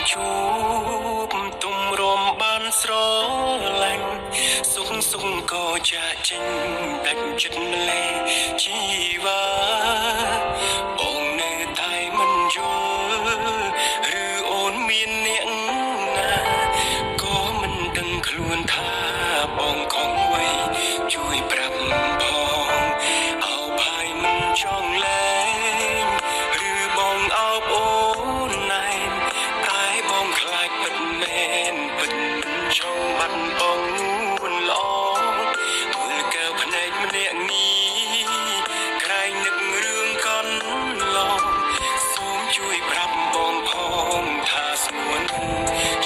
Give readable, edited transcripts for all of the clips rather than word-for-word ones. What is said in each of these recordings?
ជួបទំរំបានស្រឡាញ់សុខក៏ចាក់ចេញដាច់ចិត្តម្លេះជីវ៉ាបងនៅតែមិនយល់ឬអូនមានអ្នកណាក៏មិនដឹងខ្លួនថាបងខំໄວជួយប្រាប់ផងអោផាយមិនចង់លែងឬបងអោបអូនណែនតែបងខ្លាចពិតមែនពិតមិនចង់បាត់បងនួនល្អមើលកែវភ្នែកម្នាក់នេះក្រែងនឹករឿងកន្លងសូមជួយប្រាប់បងផងថាស្មួន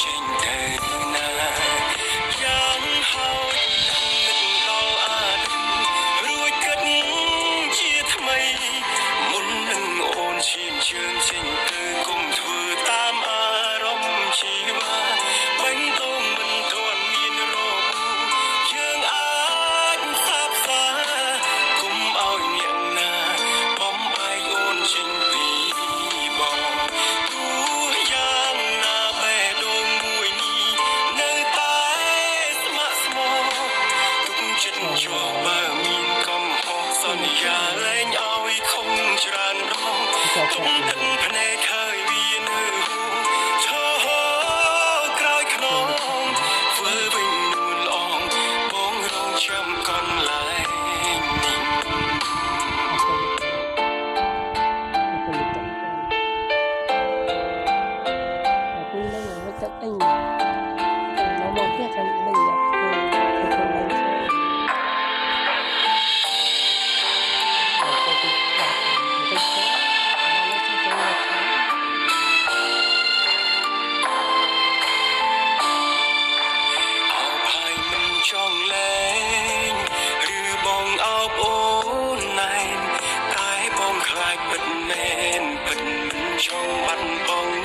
ចេញទៅណាយ៉ាងហោចនឹកដល់អាណិតរួចគិតជាថ្មីមុននឹងអូនឈានជើងចេញទៅគុំធ្វើតាមអារម្មណ៍ជីវ៉ាបាញ់ទៅមិនទាន់មានរកយើងអាចសាបសាគុំឲ្យអ្នកណាបំបែកអូនចេញពីបងទោះយ៉ាងណាបេះដូងមួយនេះនៅតែស្ម័គ្រស្មោះទុកចិត្តជាប់បើមានកំហុសសន្យាលែងឲ្យខំច្រើនដងទុកទឹកភ្នែកឃើញវានៅឈរក្រោយខ្នងធ្វើវិញនួនល្អងបងរងចាំកន្លែងនេះ អោផាយមិនចង់លែងឬបងអោបអូនណែនតែបងខ្លាចពិតមែនពិតមិនចង់បាត់បង